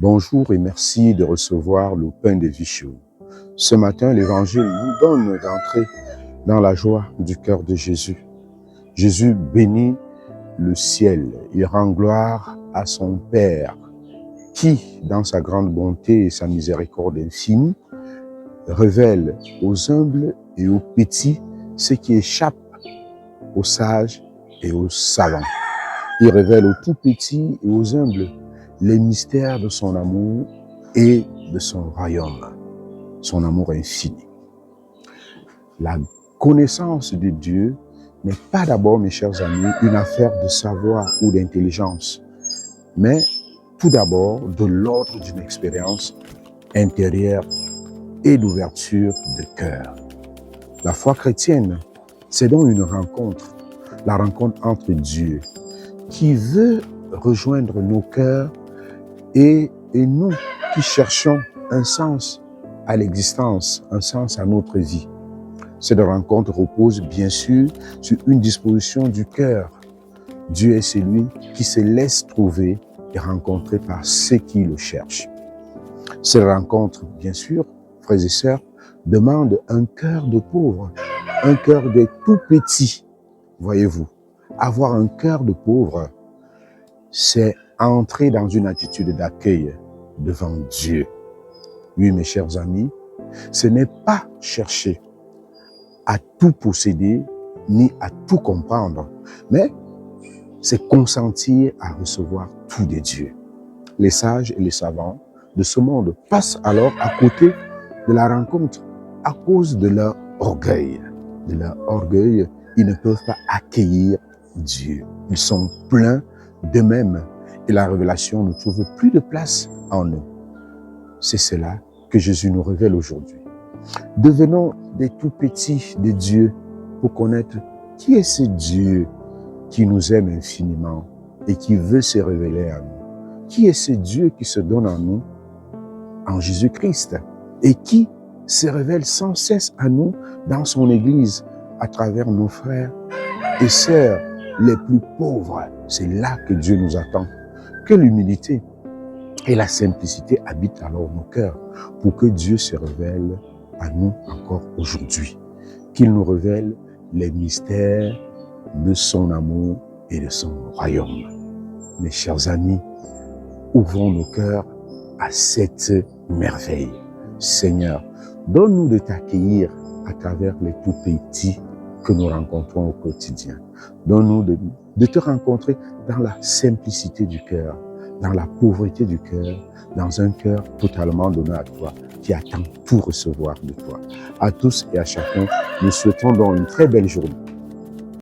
Bonjour et merci de recevoir le pain de vie chaud. Ce matin, l'Évangile nous donne d'entrer dans la joie du cœur de Jésus. Jésus bénit le ciel, il rend gloire à son Père, qui, dans sa grande bonté et sa miséricorde infinie, révèle aux humbles et aux petits ce qui échappe aux sages et aux savants. Il révèle aux tout petits et aux humbles les mystères de son amour et de son royaume, son amour infini. La connaissance de Dieu n'est pas d'abord, mes chers amis, une affaire de savoir ou d'intelligence, mais tout d'abord de l'ordre d'une expérience intérieure et d'ouverture de cœur. La foi chrétienne, c'est donc une rencontre, la rencontre entre Dieu, qui veut rejoindre nos cœurs et nous qui cherchons un sens à l'existence, un sens à notre vie. Cette rencontre repose bien sûr sur une disposition du cœur. Dieu est celui qui se laisse trouver et rencontrer par ceux qui le cherchent. Cette rencontre, bien sûr, frères et sœurs, demande un cœur de pauvre, un cœur de tout petit. Voyez-vous, avoir un cœur de pauvre, c'est entrer dans une attitude d'accueil devant Dieu. Oui, mes chers amis, ce n'est pas chercher à tout posséder ni à tout comprendre, mais c'est consentir à recevoir tout de Dieu. Les sages et les savants de ce monde passent alors à côté de la rencontre à cause de leur orgueil. De leur orgueil, ils ne peuvent pas accueillir Dieu. Ils sont pleins d'eux-mêmes et la révélation ne trouve plus de place en eux. C'est cela que Jésus nous révèle aujourd'hui. Devenons des tout petits de Dieu pour connaître qui est ce Dieu qui nous aime infiniment et qui veut se révéler à nous. Qui est ce Dieu qui se donne à nous en Jésus-Christ et qui se révèle sans cesse à nous dans son Église à travers nos frères et sœurs les plus pauvres. C'est là que Dieu nous attend. Que l'humilité et la simplicité habitent alors nos cœurs pour que Dieu se révèle à nous encore aujourd'hui. Qu'il nous révèle les mystères de son amour et de son royaume. Mes chers amis, ouvrons nos cœurs à cette merveille. Seigneur, donne-nous de t'accueillir à travers les tout petits que nous rencontrons au quotidien. Donne-nous de te rencontrer dans la simplicité du cœur, dans la pauvreté du cœur, dans un cœur totalement donné à toi, qui attend tout recevoir de toi. À tous et à chacun, nous souhaitons donc une très belle journée.